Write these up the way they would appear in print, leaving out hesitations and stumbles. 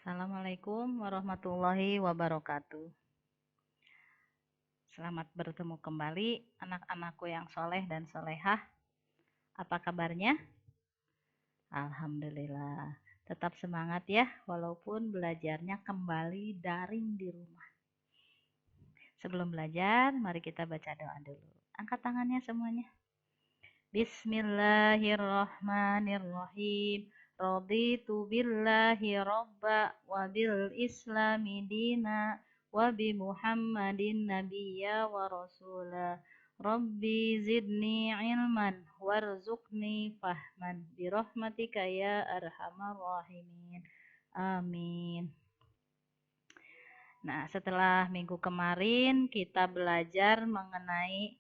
Assalamualaikum warahmatullahi wabarakatuh. Selamat bertemu kembali anak-anakku yang soleh dan solehah. Apa kabarnya? Alhamdulillah. Tetap semangat ya, walaupun belajarnya kembali daring di rumah. Sebelum belajar, mari kita baca doa dulu. Angkat tangannya semuanya. Bismillahirrahmanirrahim. Raditu billahi robba wa bil islami dina wa bi muhammadin nabiyya wa rasula. Rabbi zidni ilman warzuqni fahman birahmatika ya arhamar rahimin. Amin. Nah, setelah minggu kemarin kita belajar mengenai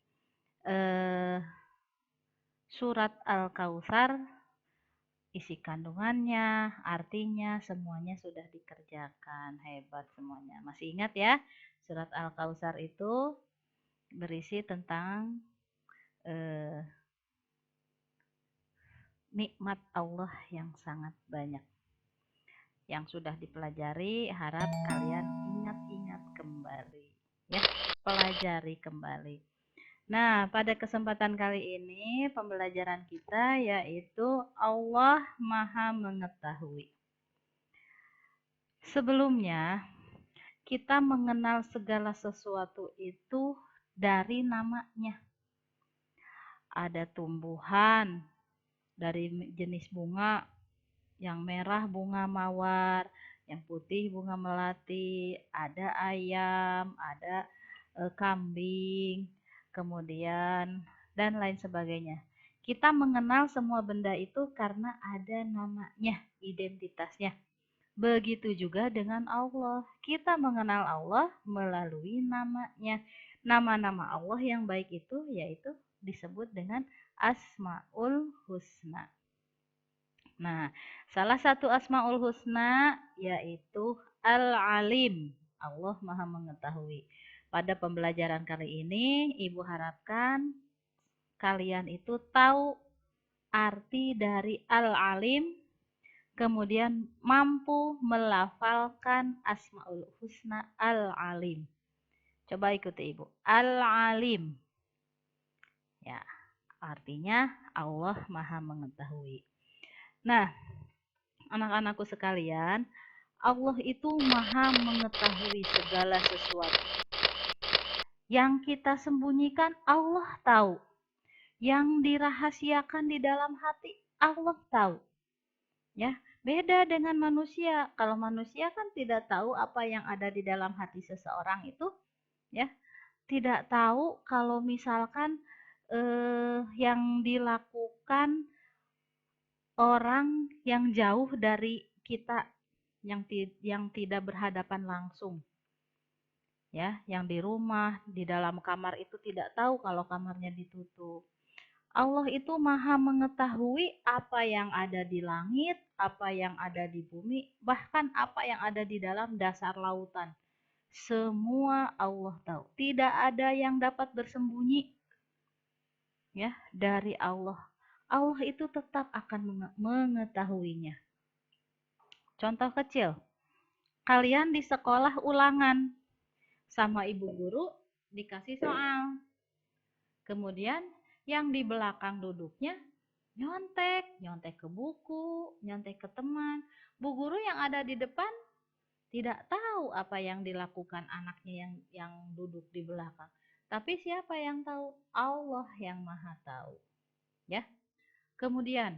surat Al-Kautsar, isi kandungannya, artinya, semuanya sudah dikerjakan. Hebat semuanya. Masih ingat ya, surat Al-Kautsar itu berisi tentang nikmat Allah yang sangat banyak. Yang sudah dipelajari, harap kalian ingat-ingat kembali. Ya, pelajari kembali. Nah, pada kesempatan kali ini pembelajaran kita yaitu Allah Maha Mengetahui. Sebelumnya, kita mengenal segala sesuatu itu dari namanya. Ada tumbuhan dari jenis bunga, yang merah bunga mawar, yang putih bunga melati, ada ayam, ada kambing, kemudian dan lain sebagainya. Kita mengenal semua benda itu karena ada namanya, identitasnya. Begitu juga dengan Allah. Kita mengenal Allah melalui namanya. Nama-nama Allah yang baik itu yaitu disebut dengan Asmaul Husna. Nah, salah satu Asmaul Husna yaitu Al-Alim. Allah Maha Mengetahui. Pada pembelajaran kali ini, Ibu harapkan kalian itu tahu arti dari Al-Alim, kemudian mampu melafalkan Asmaul Husna Al-Alim. Coba ikuti Ibu. Al-Alim. Ya, artinya Allah Maha Mengetahui. Nah, anak-anakku sekalian, Allah itu Maha Mengetahui segala sesuatu. Yang kita sembunyikan Allah tahu. Yang dirahasiakan di dalam hati Allah tahu. Ya, beda dengan manusia. Kalau manusia kan tidak tahu apa yang ada di dalam hati seseorang itu, ya. Tidak tahu kalau misalkan yang dilakukan orang yang jauh dari kita, yang tidak berhadapan langsung. Ya, yang di rumah, di dalam kamar itu tidak tahu kalau kamarnya ditutup. Allah itu Maha Mengetahui apa yang ada di langit, apa yang ada di bumi, bahkan apa yang ada di dalam dasar lautan. Semua Allah tahu. Tidak ada yang dapat bersembunyi ya dari Allah. Allah itu tetap akan mengetahuinya. Contoh kecil. Kalian di sekolah ulangan sama ibu guru dikasih soal. Kemudian yang di belakang duduknya nyontek ke buku, nyontek ke teman. Bu guru yang ada di depan tidak tahu apa yang dilakukan anaknya yang duduk di belakang. Tapi siapa yang tahu? Allah yang Maha tahu. Ya. Kemudian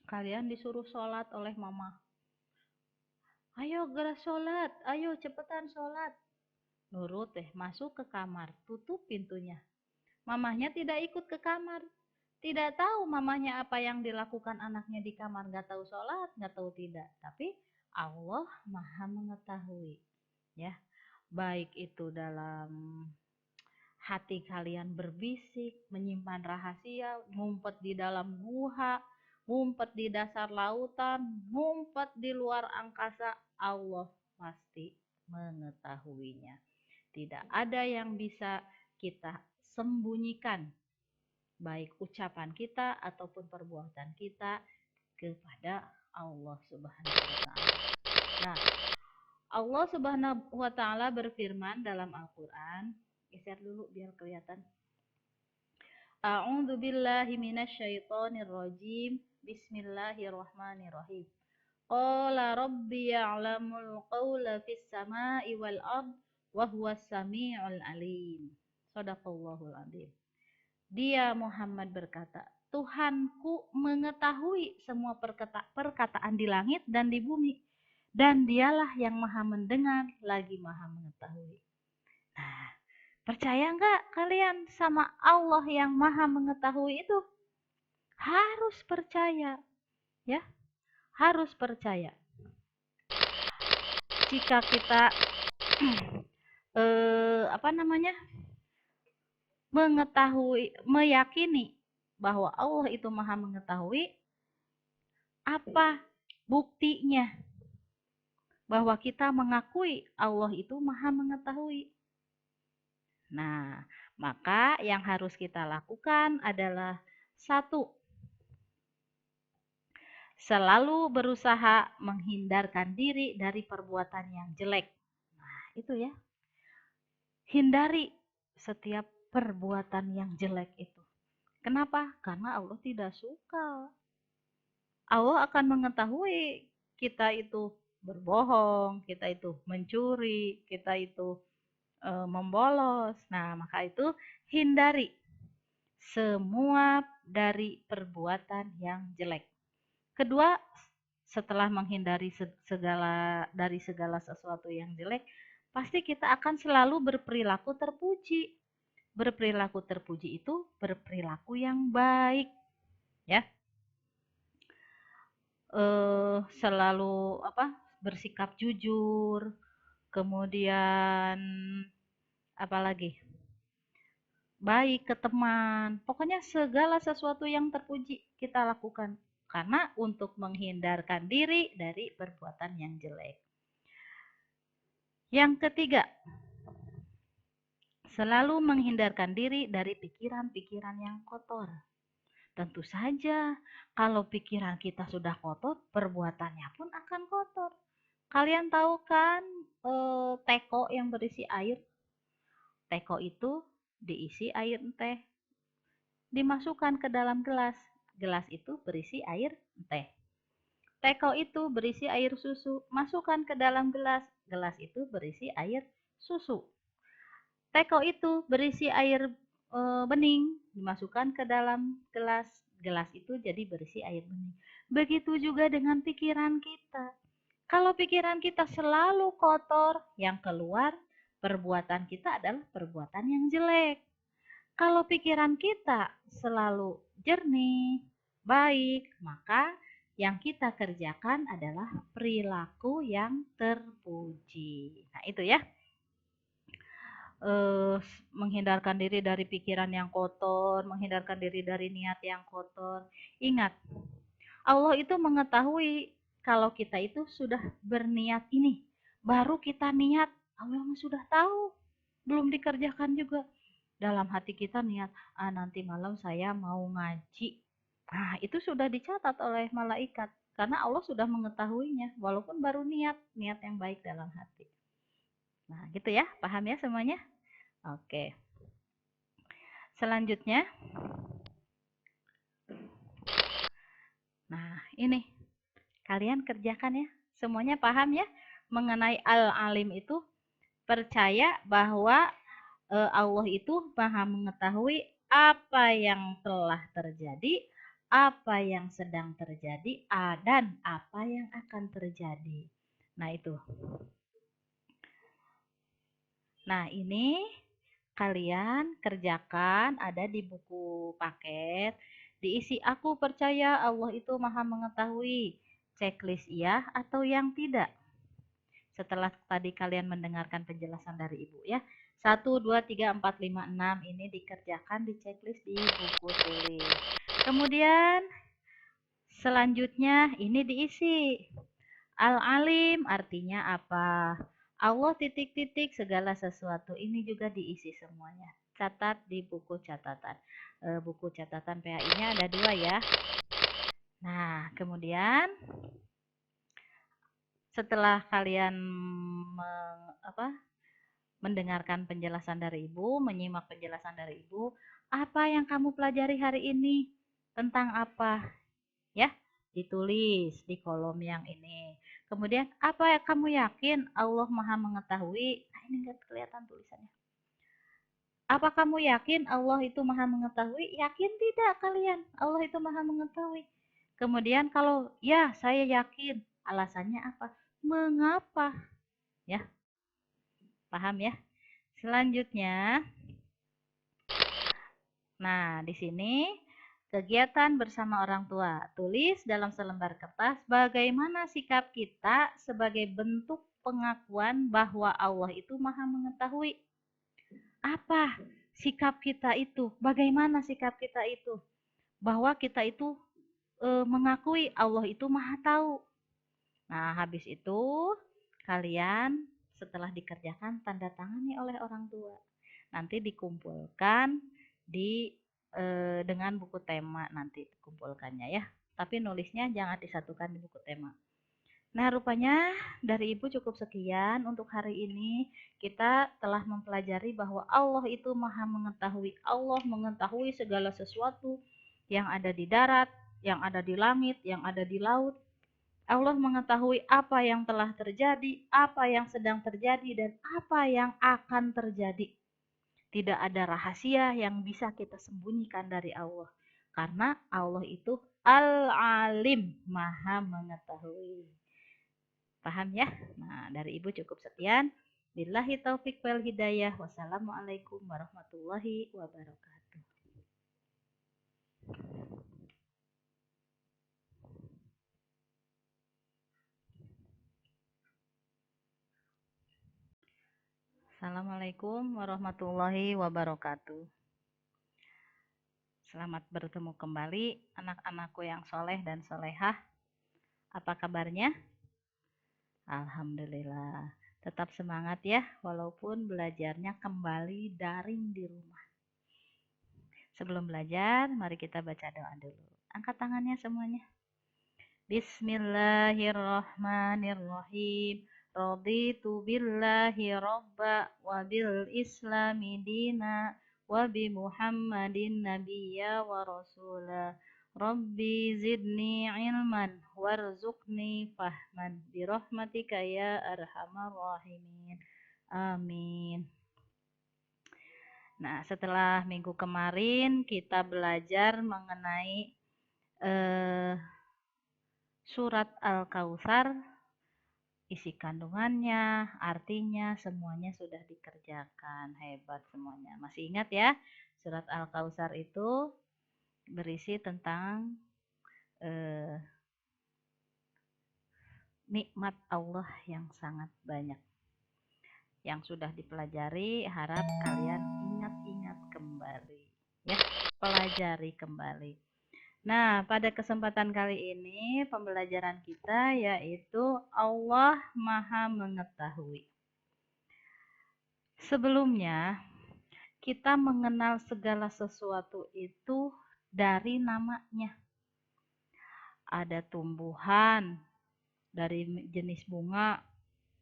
kalian disuruh sholat oleh mama. Ayo gerak sholat, ayo cepetan sholat. Nurut masuk ke kamar, tutup pintunya. Mamahnya tidak ikut ke kamar. Tidak tahu mamahnya apa yang dilakukan anaknya di kamar. Gak tahu sholat, gak tahu tidak. Tapi Allah Maha Mengetahui. Ya, baik itu dalam hati kalian berbisik, menyimpan rahasia, ngumpet di dalam gua, ngumpet di dasar lautan, ngumpet di luar angkasa, Allah pasti mengetahuinya. Tidak ada yang bisa kita sembunyikan, baik ucapan kita ataupun perbuatan kita kepada Allah Subhanahu wa Ta'ala. Nah, Allah Subhanahu wa taala berfirman dalam Al-Qur'an, geser dulu biar kelihatan. A'udzu billahi minasyaitonir rajim. Bismillahirrahmanirrahim. Qala rabbi ya'lamul qawla fis sama'i wal ard wa huwas samiul alim. Shadaqallahul adzim. Dia Muhammad berkata, Tuhanku mengetahui semua perkataan di langit dan di bumi, dan dialah yang maha mendengar lagi maha mengetahui. Nah, percaya nggak kalian sama Allah yang maha mengetahui itu? Harus percaya, ya, harus percaya. Jika kita mengetahui, meyakini bahwa Allah itu maha mengetahui, apa buktinya bahwa kita mengakui Allah itu maha mengetahui? Nah, maka yang harus kita lakukan adalah satu, selalu berusaha menghindarkan diri dari perbuatan yang jelek. Nah, itu ya. Hindari setiap perbuatan yang jelek itu. Kenapa? Karena Allah tidak suka. Allah akan mengetahui kita itu berbohong, kita itu mencuri, kita itu membolos. Nah, maka itu hindari semua dari perbuatan yang jelek. Kedua, setelah menghindari segala sesuatu yang jelek, pasti kita akan selalu berperilaku terpuji. Berperilaku terpuji itu berperilaku yang baik, ya. Selalu bersikap jujur, kemudian apalagi baik ke teman, pokoknya segala sesuatu yang terpuji kita lakukan karena untuk menghindarkan diri dari perbuatan yang jelek. Yang ketiga, selalu menghindarkan diri dari pikiran-pikiran yang kotor. Tentu saja, kalau pikiran kita sudah kotor, perbuatannya pun akan kotor. Kalian tahu kan teko yang berisi air? Teko itu diisi air teh, dimasukkan ke dalam gelas. Gelas itu berisi air teh. Teko itu berisi air susu, masukkan ke dalam gelas. Gelas itu berisi air susu. Teko itu berisi air bening, dimasukkan ke dalam gelas. Gelas itu jadi berisi air bening. Begitu juga dengan pikiran kita. Kalau pikiran kita selalu kotor, yang keluar perbuatan kita adalah perbuatan yang jelek. Kalau pikiran kita selalu jernih, baik, maka yang kita kerjakan adalah perilaku yang terpuji. Nah, itu ya. Menghindarkan diri dari pikiran yang kotor, menghindarkan diri dari niat yang kotor. Ingat, Allah itu mengetahui kalau kita itu sudah berniat ini, baru kita niat. Allah sudah tahu, belum dikerjakan juga. Dalam hati kita niat, nanti malam saya mau ngaji. Nah, itu sudah dicatat oleh malaikat karena Allah sudah mengetahuinya, walaupun baru niat yang baik dalam hati. Nah, gitu ya, paham ya semuanya? Oke. Selanjutnya, nah ini kalian kerjakan ya, semuanya paham ya mengenai Al-Alim itu, percaya bahwa Allah itu maha mengetahui apa yang telah terjadi, apa yang sedang terjadi, dan apa yang akan terjadi. Nah itu. Nah ini kalian kerjakan, ada di buku paket, diisi aku percaya Allah itu maha mengetahui, checklist iya atau yang tidak. Setelah tadi kalian mendengarkan penjelasan dari Ibu ya. 1, 2, 3, 4, 5, 6 ini dikerjakan di checklist di buku tulis. Kemudian selanjutnya ini diisi. Al-Alim artinya apa? Allah titik-titik segala sesuatu, ini juga diisi semuanya. Catat di buku catatan. Buku catatan PAI-nya ada 2 ya. Nah, kemudian setelah kalian mendengarkan penjelasan dari Ibu, menyimak penjelasan dari Ibu, apa yang kamu pelajari hari ini? Tentang apa? Ya, ditulis di kolom yang ini. Kemudian, apa yang kamu yakin Allah Maha mengetahui? Nah, ini enggak kelihatan tulisannya. Apa kamu yakin Allah itu Maha mengetahui? Yakin tidak kalian? Allah itu Maha mengetahui. Kemudian kalau ya, saya yakin. Alasannya apa? Mengapa? Ya, paham ya? Selanjutnya, nah di sini kegiatan bersama orang tua. Tulis dalam selembar kertas bagaimana sikap kita sebagai bentuk pengakuan bahwa Allah itu Maha mengetahui. Apa sikap kita itu? Bagaimana sikap kita itu? Bahwa kita itu mengakui Allah itu Maha tahu. Nah, habis itu kalian setelah dikerjakan tanda tangani oleh orang tua. Nanti dikumpulkan dengan buku tema, nanti kumpulkannya ya. Tapi nulisnya jangan disatukan di buku tema. Nah, rupanya dari Ibu cukup sekian untuk hari ini. Kita telah mempelajari bahwa Allah itu Maha mengetahui. Allah mengetahui segala sesuatu yang ada di darat, yang ada di langit, yang ada di laut. Allah mengetahui apa yang telah terjadi, apa yang sedang terjadi, dan apa yang akan terjadi. Tidak ada rahasia yang bisa kita sembunyikan dari Allah. Karena Allah itu Al-Alim, Maha mengetahui. Paham ya? Nah, dari Ibu cukup sekian. Billahi taufik wal hidayah. Wassalamualaikum warahmatullahi wabarakatuh. Assalamualaikum warahmatullahi wabarakatuh. Selamat bertemu kembali anak-anakku yang soleh dan solehah. Apa kabarnya? Alhamdulillah. Tetap semangat ya, walaupun belajarnya kembali daring di rumah. Sebelum belajar, mari kita baca doa dulu. Angkat tangannya semuanya. Bismillahirrahmanirrahim. Raditu billahi robba wa bil islami dina wa bi muhammadin nabiyya wa rasula. Rabbi zidni ilman warzuqni fahman birahmatika ya arhamar rahimin. Amin. Nah, setelah minggu kemarin kita belajar mengenai surat Al-Kautsar, isi kandungannya, artinya, semuanya sudah dikerjakan. Hebat semuanya. Masih ingat ya, surat Al-Kautsar itu berisi tentang nikmat Allah yang sangat banyak. Yang sudah dipelajari, harap kalian ingat-ingat kembali. Ya, pelajari kembali. Nah, pada kesempatan kali ini pembelajaran kita yaitu Allah Maha Mengetahui. Sebelumnya, kita mengenal segala sesuatu itu dari namanya. Ada tumbuhan dari jenis bunga,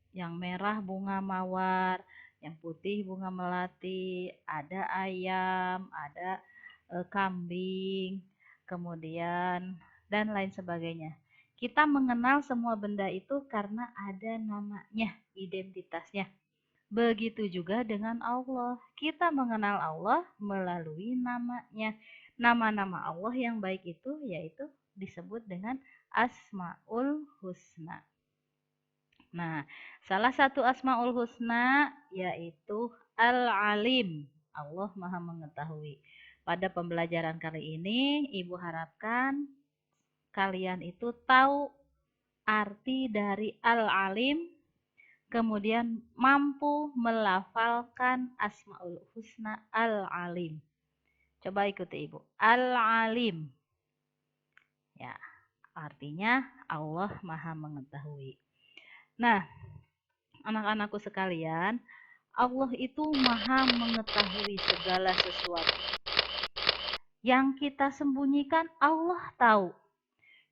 yang merah bunga mawar, yang putih bunga melati, ada ayam, ada kambing, kemudian dan lain sebagainya. Kita mengenal semua benda itu karena ada namanya, identitasnya. Begitu juga dengan Allah. Kita mengenal Allah melalui namanya. Nama-nama Allah yang baik itu yaitu disebut dengan Asmaul Husna. Nah, salah satu Asmaul Husna yaitu Al-Alim. Allah Maha Mengetahui. Pada pembelajaran kali ini, Ibu harapkan kalian itu tahu arti dari Al-Alim, kemudian mampu melafalkan Asmaul Husna Al-Alim. Coba ikuti Ibu. Al-Alim. Ya, artinya Allah Maha Mengetahui. Nah, anak-anakku sekalian, Allah itu Maha Mengetahui segala sesuatu. Yang kita sembunyikan Allah tahu.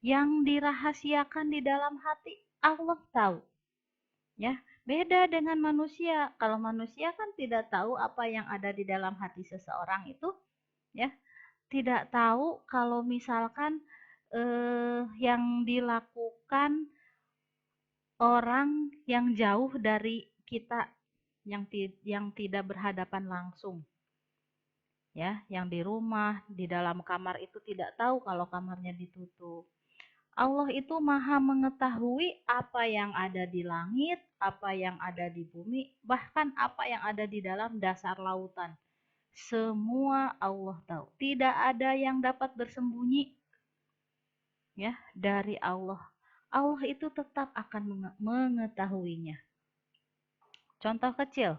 Yang dirahasiakan di dalam hati Allah tahu. Ya, beda dengan manusia. Kalau manusia kan tidak tahu apa yang ada di dalam hati seseorang itu, ya, tidak tahu kalau misalkan yang dilakukan orang yang jauh dari kita, yang tidak berhadapan langsung, ya, yang di rumah, di dalam kamar itu tidak tahu kalau kamarnya ditutup. Allah itu maha mengetahui apa yang ada di langit, apa yang ada di bumi, bahkan apa yang ada di dalam dasar lautan. Semua Allah tahu. Tidak ada yang dapat bersembunyi, ya, dari Allah. Allah itu tetap akan mengetahuinya. Contoh kecil,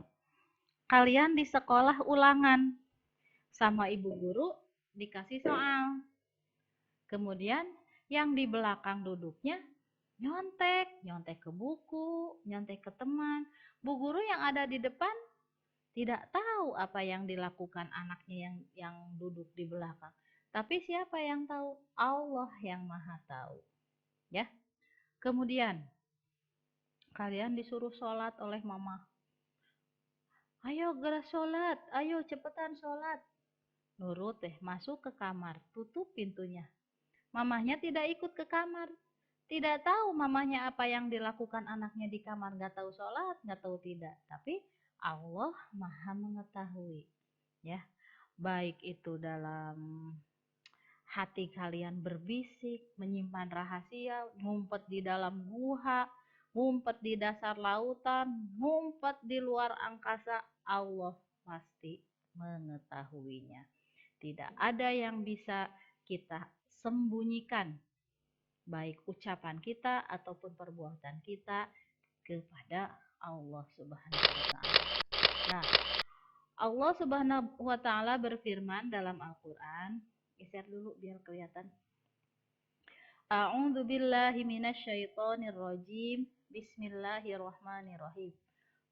kalian di sekolah ulangan sama ibu guru dikasih soal. Kemudian yang di belakang duduknya nyontek ke buku, nyontek ke teman. Bu guru yang ada di depan tidak tahu apa yang dilakukan anaknya yang duduk di belakang. Tapi siapa yang tahu? Allah yang Maha tahu, ya. Kemudian kalian disuruh sholat oleh mama. Ayo gerak sholat, ayo cepetan sholat. Nurut deh, masuk ke kamar, tutup pintunya. Mamahnya tidak ikut ke kamar. Tidak tahu mamahnya apa yang dilakukan anaknya di kamar. Nggak tahu sholat, nggak tahu tidak. Tapi Allah maha mengetahui. Ya, baik itu dalam hati kalian berbisik, menyimpan rahasia, ngumpet di dalam gua, ngumpet di dasar lautan, ngumpet di luar angkasa, Allah pasti mengetahuinya. Tidak ada yang bisa kita sembunyikan, baik ucapan kita ataupun perbuatan kita kepada Allah Subhanahu wa taala. Nah, Allah Subhanahu wa taala berfirman dalam Al-Qur'an, geser dulu biar kelihatan. A'udzu billahi minasyaitonir rajim. Bismillahirrahmanirrahim.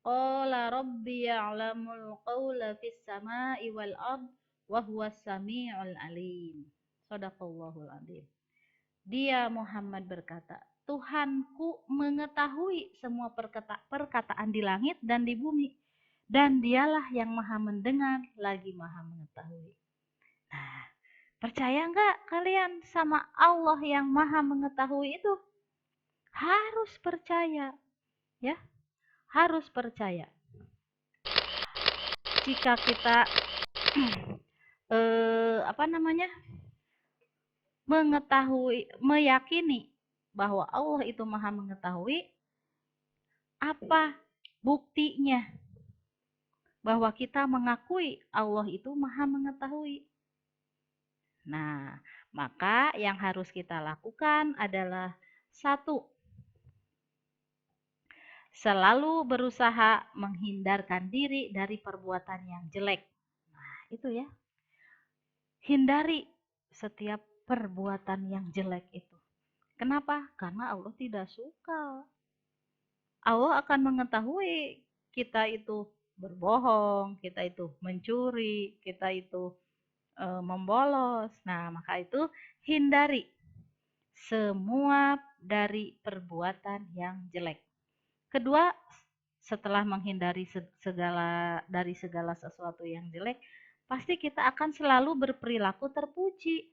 Qala rabbi ya'lamul qawla fis sama'i wal ard wa huwas samiul alim. Shadaqallahul adzim. Dia Muhammad berkata, Tuhanku mengetahui semua perkataan di langit dan di bumi, dan dialah yang maha mendengar lagi maha mengetahui. Nah, percaya nggak kalian sama Allah yang maha mengetahui itu? Harus percaya, ya, harus percaya. Jika kita mengetahui, meyakini bahwa Allah itu maha mengetahui, apa buktinya bahwa kita mengakui Allah itu maha mengetahui? Nah, maka yang harus kita lakukan adalah satu, selalu berusaha menghindarkan diri dari perbuatan yang jelek. Nah, itu ya. Hindari setiap perbuatan yang jelek itu. Kenapa? Karena Allah tidak suka. Allah akan mengetahui kita itu berbohong, kita itu mencuri, kita itu membolos. Nah, maka itu hindari semua dari perbuatan yang jelek. Kedua, setelah menghindari segala sesuatu yang jelek, pasti kita akan selalu berperilaku terpuji.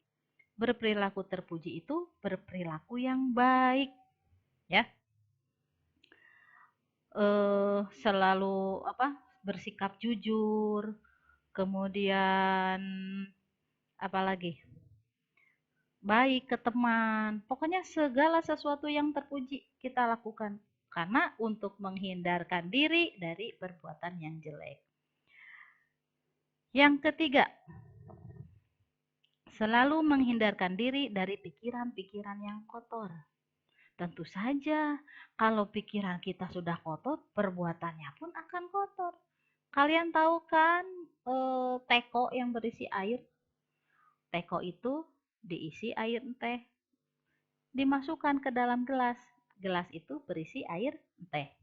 Berperilaku terpuji itu berperilaku yang baik, ya. Selalu bersikap jujur, kemudian apalagi baik ke teman, pokoknya segala sesuatu yang terpuji kita lakukan karena untuk menghindarkan diri dari perbuatan yang jelek. Yang ketiga, selalu menghindarkan diri dari pikiran-pikiran yang kotor. Tentu saja, kalau pikiran kita sudah kotor, perbuatannya pun akan kotor. Kalian tahu kan teko yang berisi air? Teko itu diisi air teh, dimasukkan ke dalam gelas. Gelas itu berisi air teh.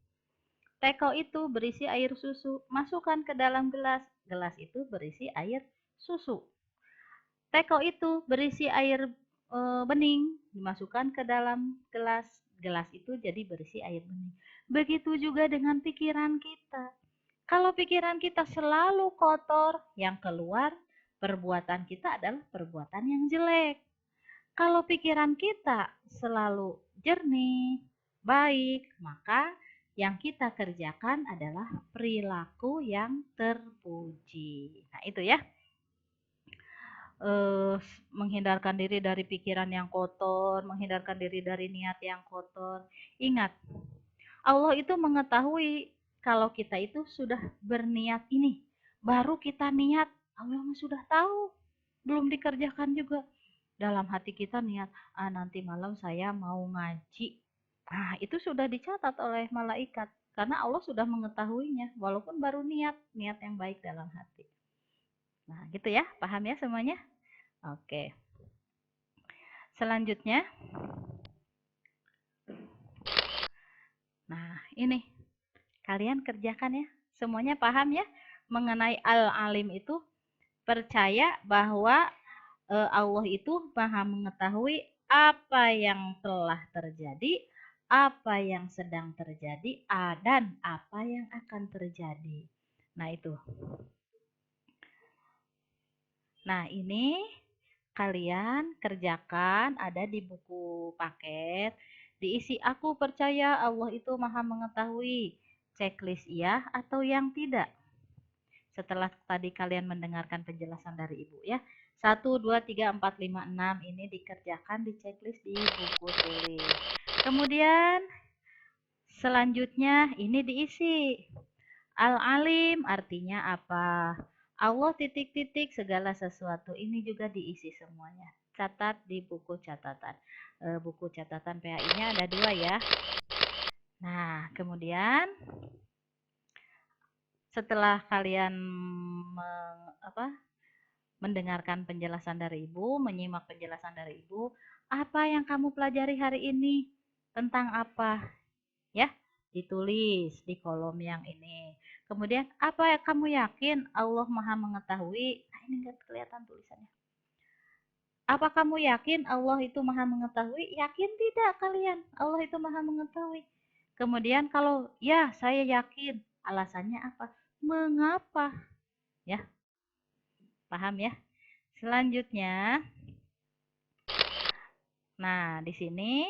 Teko itu berisi air susu, masukkan ke dalam gelas. Gelas itu berisi air susu. Teko itu berisi air bening, dimasukkan ke dalam gelas. gelas itu jadi berisi air bening. Begitu juga dengan pikiran kita. Kalau pikiran kita selalu kotor, yang keluar perbuatan kita adalah perbuatan yang jelek. Kalau pikiran kita selalu jernih, baik, maka yang kita kerjakan adalah perilaku yang terpuji. Nah, itu ya. Menghindarkan diri dari pikiran yang kotor, menghindarkan diri dari niat yang kotor. Ingat, Allah itu mengetahui kalau kita itu sudah berniat ini. Baru kita niat, Allah sudah tahu. Belum dikerjakan juga. Dalam hati kita niat, nanti malam saya mau ngaji. Nah, itu sudah dicatat oleh malaikat. Karena Allah sudah mengetahuinya, walaupun baru niat yang baik dalam hati. Nah, gitu ya, paham ya semuanya? Oke. Selanjutnya, nah ini kalian kerjakan ya. Semuanya paham ya mengenai al-alim itu, percaya bahwa Allah itu maha mengetahui apa yang telah terjadi, apa yang sedang terjadi, dan apa yang akan terjadi. Nah itu. Nah ini kalian kerjakan, ada di buku paket, diisi aku percaya Allah itu maha mengetahui, checklist iya atau yang tidak. Setelah tadi kalian mendengarkan penjelasan dari Ibu ya. 1, 2, 3, 4, 5, 6 ini dikerjakan di checklist di buku tulis. Kemudian selanjutnya ini diisi. Al-alim artinya apa? Allah titik-titik segala sesuatu, ini juga diisi semuanya. Catat di buku catatan. Buku catatan PAI-nya ada 2 ya. Nah, kemudian setelah kalian mendengarkan penjelasan dari Ibu, menyimak penjelasan dari Ibu, apa yang kamu pelajari hari ini? Tentang apa? Ya, ditulis di kolom yang ini. Kemudian, apa yang kamu yakin Allah Maha mengetahui? Nah, ini enggak kelihatan tulisannya. Apa kamu yakin Allah itu Maha mengetahui? Yakin tidak kalian? Allah itu Maha mengetahui. Kemudian kalau ya, saya yakin. Alasannya apa? Mengapa? Ya. Paham ya? Selanjutnya, nah di sini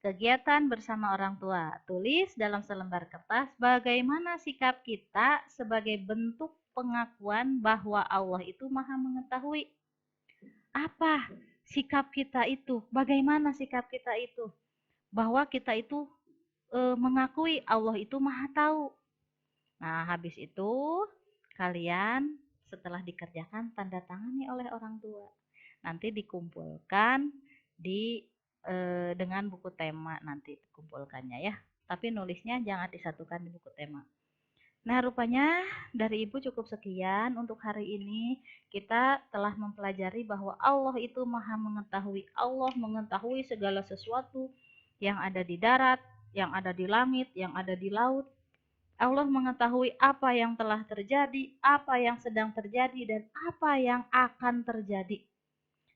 kegiatan bersama orang tua. Tulis dalam selembar kertas bagaimana sikap kita sebagai bentuk pengakuan bahwa Allah itu Maha mengetahui. Apa sikap kita itu? Bagaimana sikap kita itu? Bahwa kita itu mengakui Allah itu Maha tahu. Nah, habis itu kalian setelah dikerjakan tanda tangani oleh orang tua. Nanti dikumpulkan di dengan buku tema, nanti kumpulkannya ya. Tapi nulisnya jangan disatukan di buku tema. Nah, rupanya dari Ibu cukup sekian untuk hari ini. Kita telah mempelajari bahwa Allah itu Maha mengetahui. Allah mengetahui segala sesuatu yang ada di darat, yang ada di langit, yang ada di laut. Allah mengetahui apa yang telah terjadi, apa yang sedang terjadi, dan apa yang akan terjadi.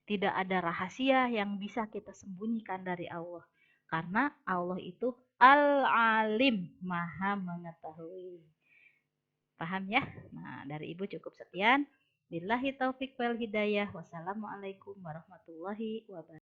Tidak ada rahasia yang bisa kita sembunyikan dari Allah. Karena Allah itu Al-Alim, Maha mengetahui. Paham ya? Nah, dari Ibu cukup sekian. Billahi taufik wal hidayah. Wassalamualaikum warahmatullahi wabarakatuh.